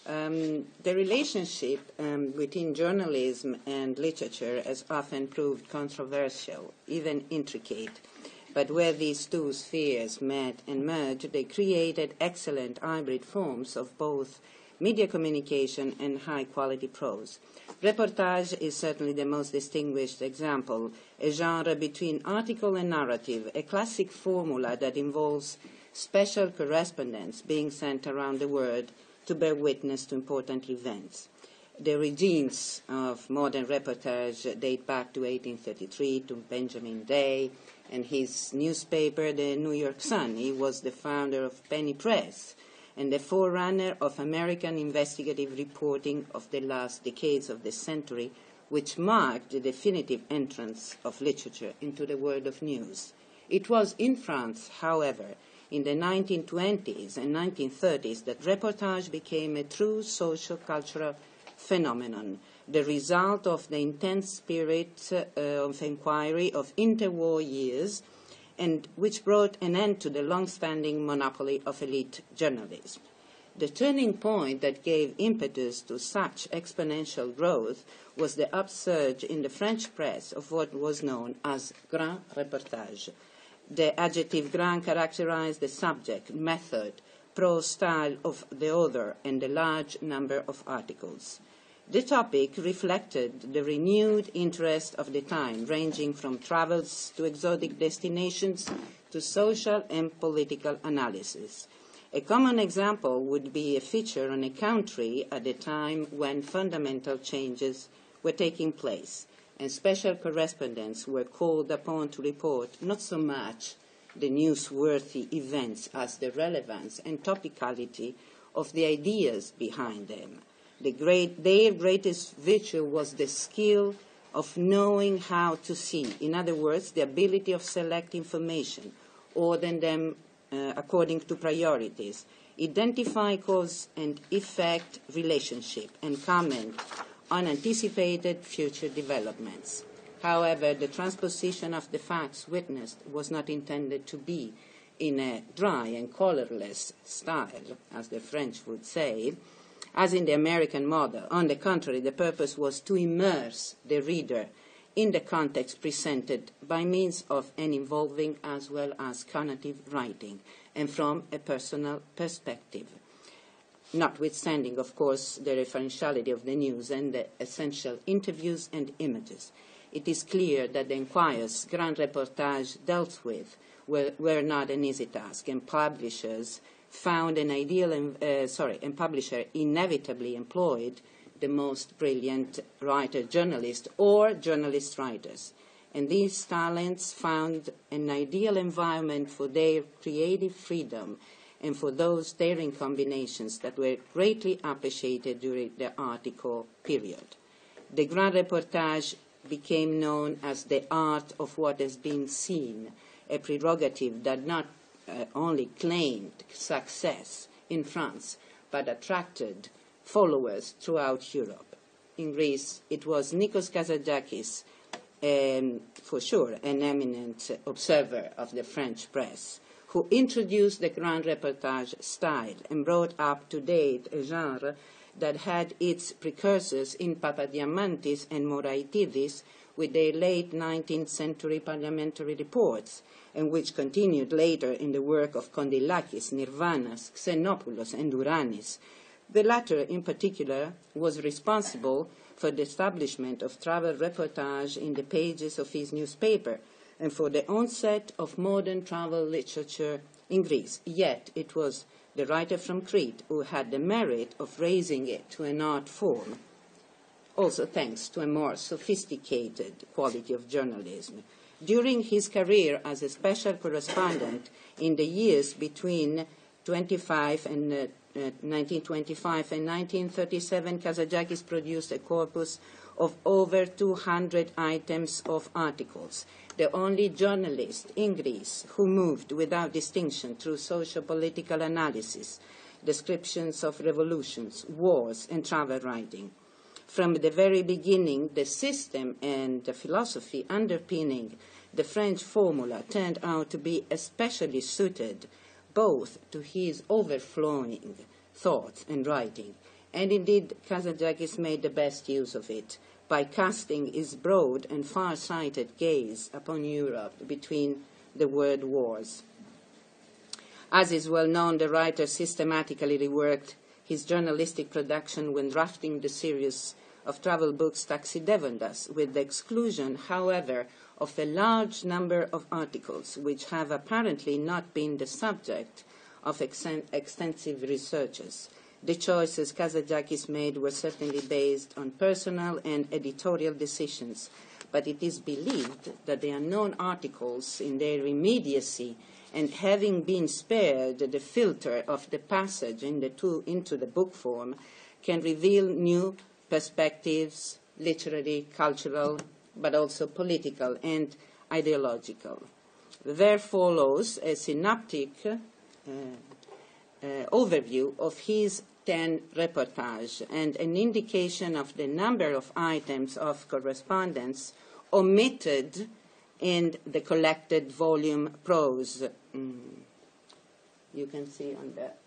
The relationship between journalism and literature has often proved controversial, even intricate. But where these two spheres met and merged, they created excellent hybrid forms of both media communication and high-quality prose. Reportage is certainly the most distinguished example, a genre between article and narrative, a classic formula that involves special correspondence being sent around the world to bear witness to important events. The origins of modern reportage date back to 1833, to Benjamin Day and his newspaper, the New York Sun. He was the founder of Penny Press and the forerunner of American investigative reporting of the last decades of the century, which marked the definitive entrance of literature into the world of news. It was in France, however, in the 1920s and 1930s that reportage became a true social-cultural phenomenon, the result of the intense spirit of inquiry of interwar years, and which brought an end to the long-standing monopoly of elite journalism. The turning point that gave impetus to such exponential growth was the upsurge in the French press of what was known as grand reportage. The adjective grand characterized the subject, method, prose style of the author, and the large number of articles. The topic reflected the renewed interest of the time, ranging from travels to exotic destinations to social and political analysis. A common example would be a feature on a country at a time when fundamental changes were taking place, and special correspondents were called upon to report not so much the newsworthy events as the relevance and topicality of the ideas behind them. Their greatest virtue was the skill of knowing how to see. In other words, the ability of select information, ordering them according to priorities, identify cause and effect relationship, and comment on anticipated future developments. However, the transposition of the facts witnessed was not intended to be in a dry and colorless style, as the French would say, as in the American model. On the contrary, the purpose was to immerse the reader in the context presented by means of an involving as well as cognitive writing, and from a personal perspective, notwithstanding, of course, the referentiality of the news and the essential interviews and images. It is clear that the inquiries grand reportage dealt with were not an easy task, and publishers found and publisher inevitably employed the most brilliant writer journalist or journalist writers. And these talents found an ideal environment for their creative freedom and for those daring combinations that were greatly appreciated during the article period. The grand reportage became known as the art of what has been seen, a prerogative that not only claimed success in France, but attracted followers throughout Europe. In Greece, it was Nikos Kazantzakis, for sure an eminent observer of the French press, who introduced the grand reportage style and brought up to date a genre that had its precursors in Papadiamantis and Moraitidis with their late 19th century parliamentary reports, and which continued later in the work of Kondilakis, Nirvanas, Xenopoulos, and Douranis. The latter, in particular, was responsible for the establishment of travel reportage in the pages of his newspaper and for the onset of modern travel literature in Greece. Yet it was the writer from Crete who had the merit of raising it to an art form, also thanks to a more sophisticated quality of journalism. During his career as a special correspondent in the years between 1925 and 1937, Kazantzakis produced a corpus of over 200 items of articles, the only journalist in Greece who moved without distinction through socio-political analysis, descriptions of revolutions, wars, and travel writing. From the very beginning, the system and the philosophy underpinning the French formula turned out to be especially suited both to his overflowing thoughts and writing And indeed, Kazantzakis made the best use of it by casting his broad and far-sighted gaze upon Europe between the world wars. As is well known, the writer systematically reworked his journalistic production when drafting the series of travel books Taxidevandas, with the exclusion, however, of a large number of articles which have apparently not been the subject of extensive researches. The choices Kazantzakis made were certainly based on personal and editorial decisions, but it is believed that the unknown articles, in their immediacy and having been spared the filter of the passage into the book form, can reveal new perspectives, literary, cultural, but also political and ideological. There follows a synoptic overview of his 10 reportage and an indication of the number of items of correspondence omitted in the collected volume prose. You can see on that.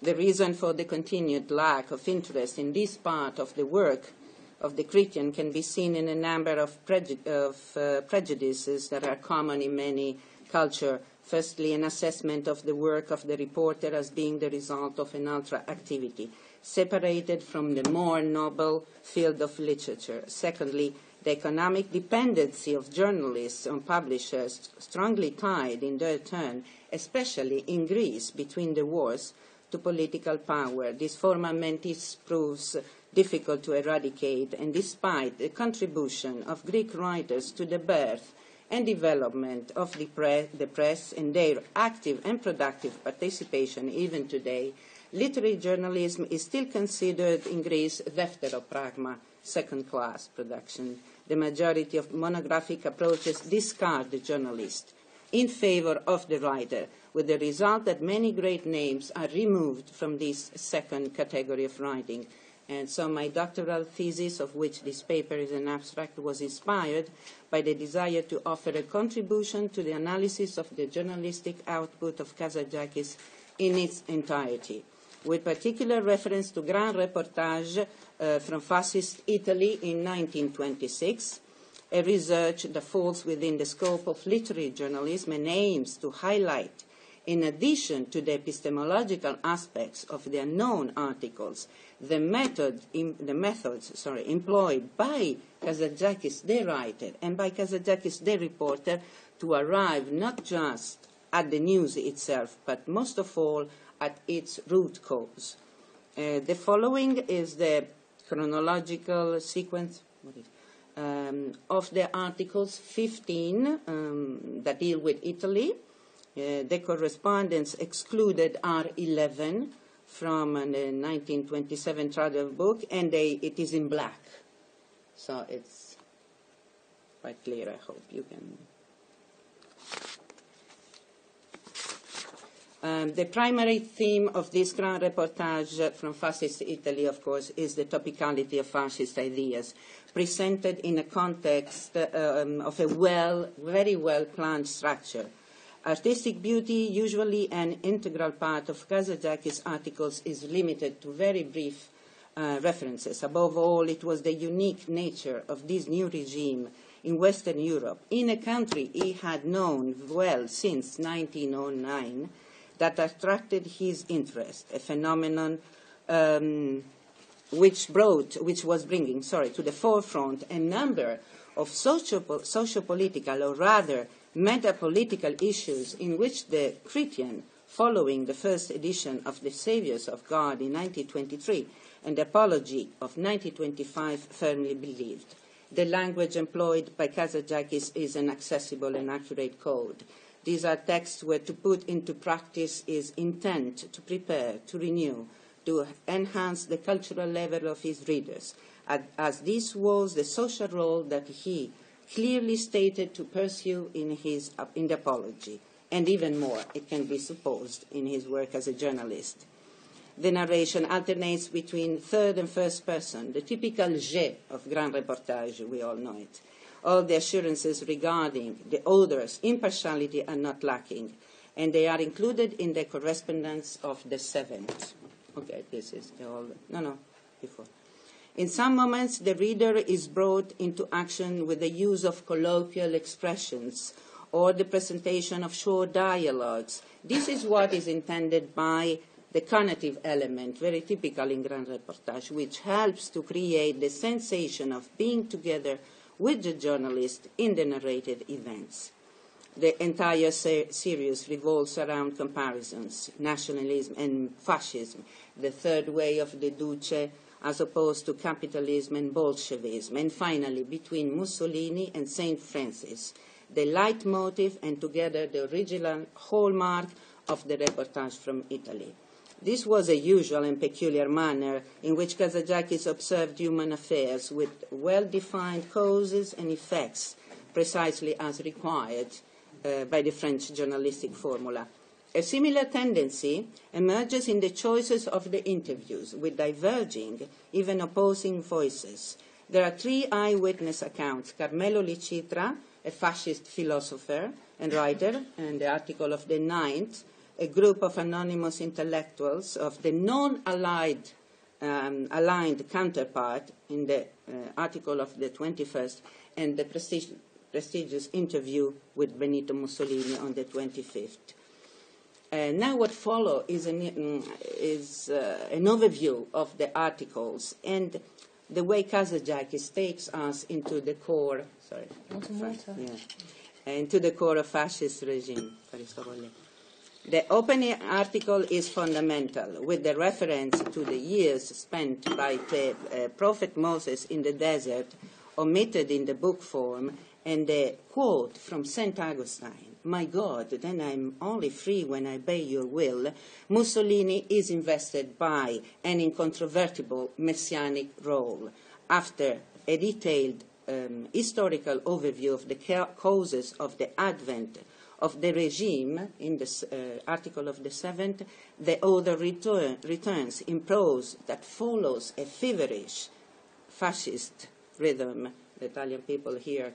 The reason for the continued lack of interest in this part of the work of the Cretan can be seen in a number of prejudices that are common in many cultures. Firstly, an assessment of the work of the reporter as being the result of an ultra-activity, separated from the more noble field of literature. Secondly, the economic dependency of journalists on publishers, strongly tied in their turn, especially in Greece between the wars, to political power. This forma mentis proves difficult to eradicate, and despite the contribution of Greek writers to the birth and development of the press and their active and productive participation even today, literary journalism is still considered in Greece defteropragma, second-class production. The majority of monographic approaches discard the journalist in favor of the writer, with the result that many great names are removed from this second category of writing. And so my doctoral thesis, of which this paper is an abstract, was inspired by the desire to offer a contribution to the analysis of the journalistic output of Kazantzakis in its entirety, with particular reference to Grand Reportage from Fascist Italy in 1926, a research that falls within the scope of literary journalism and aims to highlight, in addition to the epistemological aspects of the unknown articles, the methods employed by Kazantzakis, the writer, and by Kazantzakis, the reporter, to arrive not just at the news itself, but most of all at its root cause. The following is the chronological sequence of the articles 15 that deal with Italy. The correspondence excluded are 11 from the 1927 travel book, and it is in black. So it's quite clear, I hope you can. The primary theme of this Grand Reportage from Fascist Italy, of course, is the topicality of fascist ideas, presented in a context of a very well-planned structure. Artistic beauty, usually an integral part of Kazantzakis' articles, is limited to very brief references. Above all, it was the unique nature of this new regime in Western Europe, in a country he had known well since 1909, that attracted his interest, a phenomenon which was bringing to the forefront a number of socio-political, or rather meta-political issues in which the Cretan, following the first edition of The Saviors of God in 1923 and the Apology of 1925, firmly believed. The language employed by Kazantzakis is an accessible and accurate code. These are texts where to put into practice his intent to prepare, to renew, to enhance the cultural level of his readers, as this was the social role that he clearly stated to pursue in the Apology, and even more, it can be supposed, in his work as a journalist. The narration alternates between third and first person, the typical je of Grand Reportage, we all know it, All the assurances regarding the author's impartiality are not lacking, and they are included in the correspondence of the 7th. Okay, this is the old. No, before. In some moments, the reader is brought into action with the use of colloquial expressions or the presentation of short dialogues. This is what is intended by the conative element, very typical in grand reportage, which helps to create the sensation of being together with the journalist in the narrated events. The entire series revolves around comparisons, nationalism and fascism, the third way of the Duce as opposed to capitalism and Bolshevism, and finally between Mussolini and St. Francis, the leitmotif and together the original hallmark of the reportage from Italy. This was a usual and peculiar manner in which Kazantzakis observed human affairs with well-defined causes and effects, precisely as required by the French journalistic formula. A similar tendency emerges in the choices of the interviews, with diverging, even opposing voices. There are 3 eyewitness accounts: Carmelo Licitra, a fascist philosopher and writer, and the article of the 9th, a group of anonymous intellectuals of the non-aligned aligned counterpart in the article of the 21st, and the prestigious interview with Benito Mussolini on the 25th. Now what follows is an overview of the articles and the way Kazantzakis takes us into the core, into the core of fascist regime. The opening article is fundamental, with the reference to the years spent by the prophet Moses in the desert, omitted in the book form, and the quote from St. Augustine, "My God, then I'm only free when I obey your will." Mussolini is invested by an incontrovertible messianic role. After a detailed historical overview of the causes of the advent of the regime in the article of the 7th, the author returns in prose that follows a feverish fascist rhythm. The Italian people here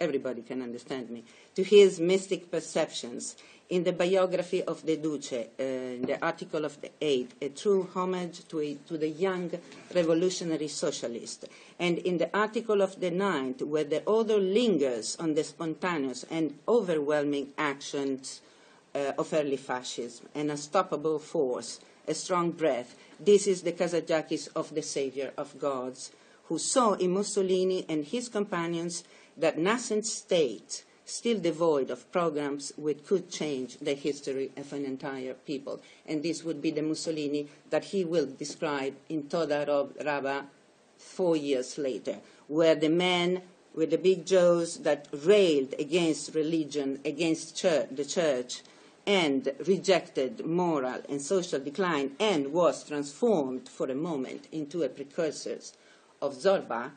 everybody can understand me, to his mystic perceptions. In the biography of the Duce, in the article of the 8th, a true homage to the young revolutionary socialist. And in the article of the 9th, where the author lingers on the spontaneous and overwhelming actions of early fascism, an unstoppable force, a strong breath. This is the Kazantzakis of the Savior of Gods, who saw in Mussolini and his companions that nascent state, still devoid of programs which could change the history of an entire people. And this would be the Mussolini that he will describe in Toda Raba 4 years later, where the men with the big jaws that railed against religion, against the church, and rejected moral and social decline, and was transformed for a moment into a precursor of Zorba,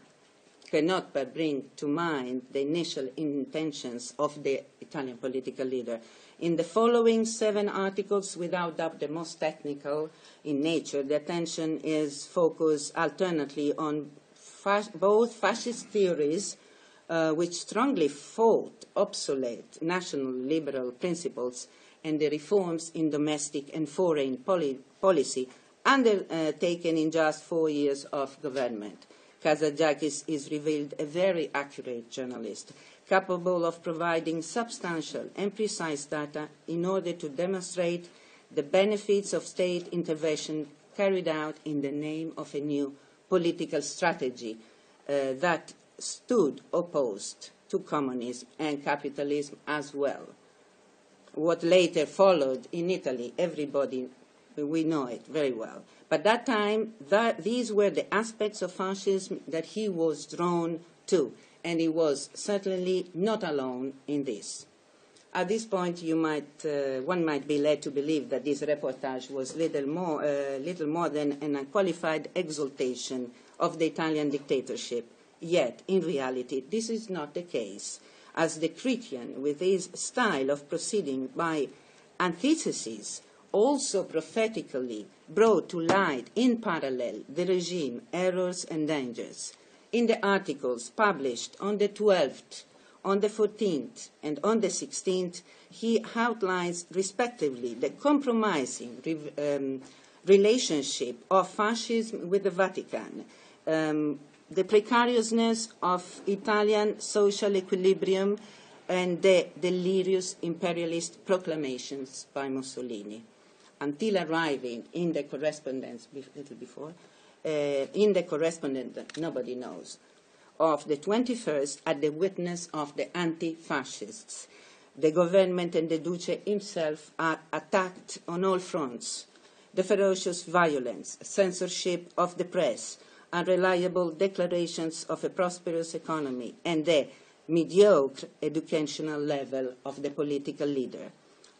cannot but bring to mind the initial intentions of the Italian political leader. In the following 7 articles, without doubt the most technical in nature, the attention is focused alternately on both fascist theories, which strongly fought obsolete national liberal principles, and the reforms in domestic and foreign policy undertaken in just 4 years of government. Kazantzakis is revealed a very accurate journalist, capable of providing substantial and precise data in order to demonstrate the benefits of state intervention carried out in the name of a new political strategy that stood opposed to communism and capitalism as well. What later followed in Italy, we know it very well. But that time, these were the aspects of fascism that he was drawn to, and he was certainly not alone in this. At this point, one might be led to believe that this reportage was little more than an unqualified exaltation of the Italian dictatorship. Yet, in reality, this is not the case, as the Cretan, with his style of proceeding by antithesis, also prophetically brought to light in parallel the regime, errors and dangers. In the articles published on the 12th, on the 14th, and on the 16th, he outlines respectively the compromising relationship of fascism with the Vatican, the precariousness of Italian social equilibrium, and the delirious imperialist proclamations by Mussolini, until arriving in the correspondence, a little before, in the correspondence that nobody knows, of the 21st at the witness of the anti-fascists. The government and the Duce himself are attacked on all fronts. The ferocious violence, censorship of the press, unreliable declarations of a prosperous economy, and the mediocre educational level of the political leader.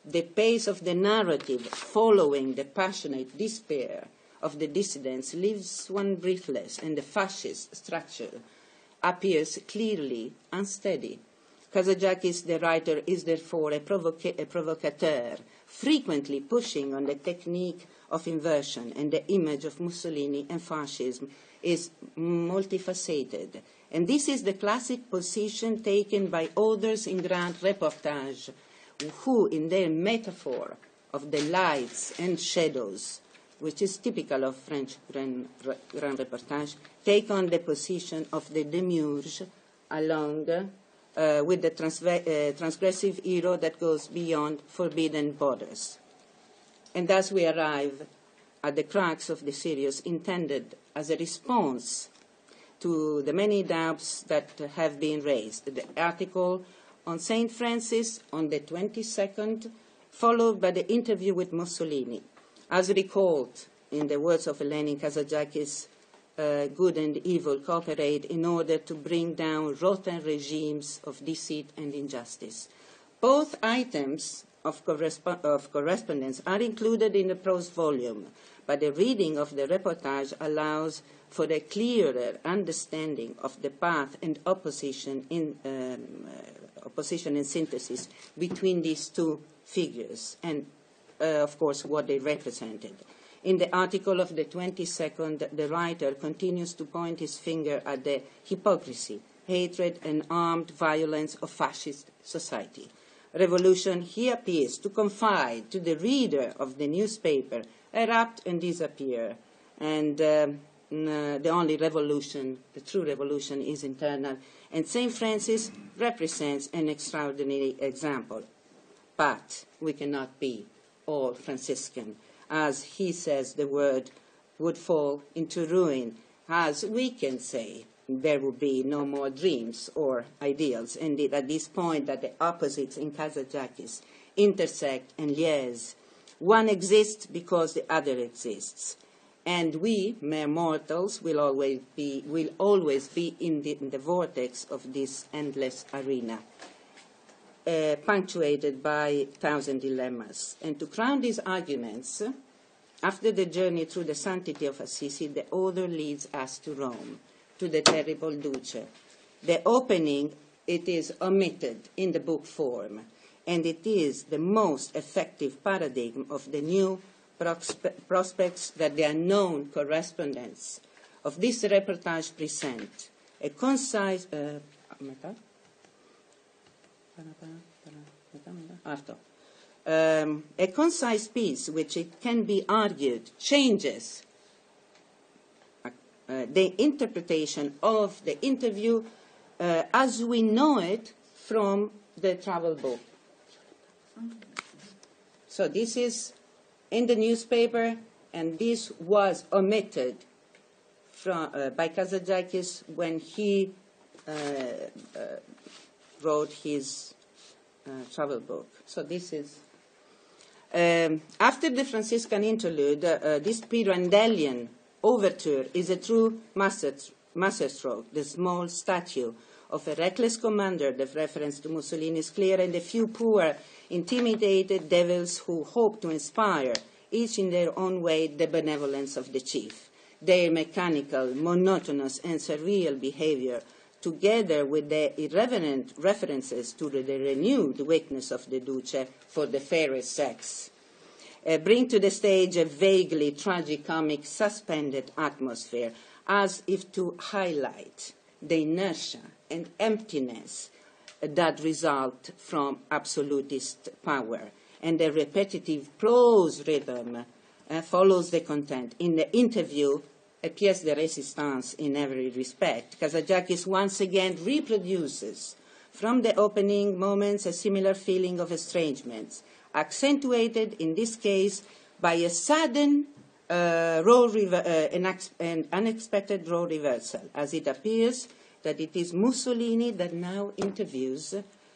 The pace of the narrative following the passionate despair of the dissidents leaves one breathless, and the fascist structure appears clearly unsteady. Kazantzakis, the writer, is therefore a provocateur, frequently pushing on the technique of inversion, and the image of Mussolini and fascism is multifaceted. And this is the classic position taken by authors in grand reportage, who, in their metaphor of the lights and shadows, which is typical of French grand reportage, take on the position of the demiurge along with the transgressive hero that goes beyond forbidden borders. And thus we arrive at the crux of the series, intended as a response to the many doubts that have been raised. The article on St. Francis on the 22nd, followed by the interview with Mussolini. As recalled in the words of Lenin, Kazantzakis, good and evil cooperate in order to bring down rotten regimes of deceit and injustice. Both items of correspondence are included in the prose volume, but the reading of the reportage allows for a clearer understanding of the path and opposition and synthesis between these two figures and, of course, what they represented. In the article of the 22nd, the writer continues to point his finger at the hypocrisy, hatred, and armed violence of fascist society. Revolution, he appears to confide to the reader of the newspaper, erupt and disappear, and the only revolution, the true revolution, is internal, and St. Francis represents an extraordinary example. But we cannot be all Franciscan. As he says, the world would fall into ruin, as we can say there will be no more dreams or ideals. Indeed, at this point that the opposites in Kazantzakis intersect and liaise, one exists because the other exists. And we, mere mortals, will always be in the vortex of this endless arena, punctuated by 1,000 dilemmas. And to crown these arguments, after the journey through the sanctity of Assisi, the author leads us to Rome, to the terrible Duce. The opening, it is omitted in the book form, and it is the most effective paradigm of the new prospects that the unknown correspondence of this reportage present. A concise a concise piece, which it can be argued changes the interpretation of the interview as we know it from the travel book. So this is in the newspaper, and this was omitted by Kazantzakis when he wrote his travel book. So this is after the Franciscan interlude, this Pirandellian overture is a true masterstroke. The small statue of a reckless commander, the reference to Mussolini is clear, and a few poor, intimidated devils who hope to inspire, each in their own way, the benevolence of the chief. Their mechanical, monotonous, and surreal behavior, together with the irreverent references to the renewed weakness of the Duce for the fairer sex, bring to the stage a vaguely tragicomic, suspended atmosphere, as if to highlight the inertia and emptiness that result from absolutist power. And the repetitive prose rhythm follows the content. In the interview, a pièce de résistance in every respect, Kazantzakis once again reproduces from the opening moments a similar feeling of estrangement, accentuated in this case by a sudden an unexpected role reversal, as it appears that it is Mussolini that now interviews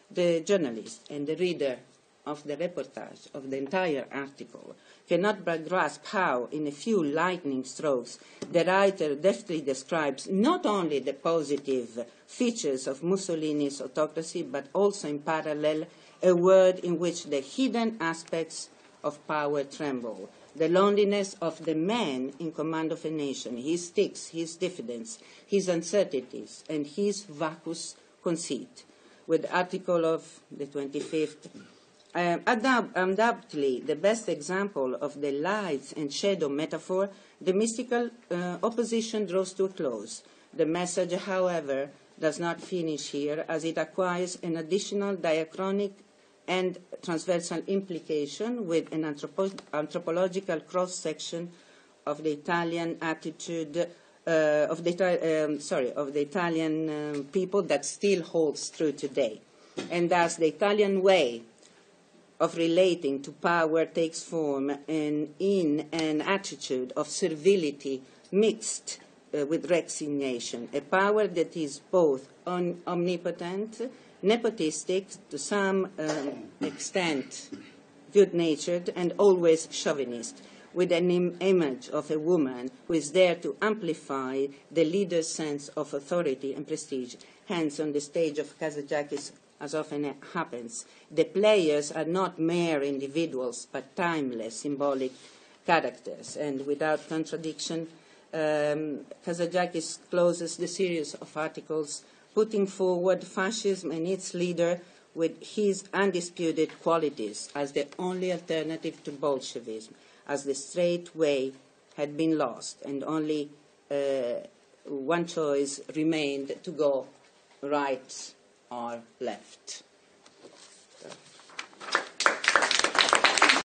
the journalist, and the reader of the reportage of the entire article cannot but grasp how, in a few lightning strokes, the writer deftly describes not only the positive features of Mussolini's autocracy, but also in parallel a world in which the hidden aspects of power tremble. The loneliness of the man in command of a nation, his tics, his diffidence, his uncertainties, and his vacuous conceit. With the article of the 25th, undoubtedly the best example of the light and shadow metaphor, the mystical opposition draws to a close. The message, however, does not finish here, as it acquires an additional diachronic and transversal implication with an anthropological cross-section of the Italian attitude of the Italian people that still holds true today. And thus the Italian way of relating to power takes form in an attitude of servility mixed with resignation, a power that is both omnipotent, nepotistic, to some extent good-natured, and always chauvinist, with an image of a woman who is there to amplify the leader's sense of authority and prestige. Hence, on the stage of Kazantzakis, as often happens, the players are not mere individuals, but timeless, symbolic characters. And without contradiction, Kazantzakis closes the series of articles putting forward fascism and its leader with his undisputed qualities as the only alternative to Bolshevism, as the straight way had been lost, and only one choice remained, to go right or left.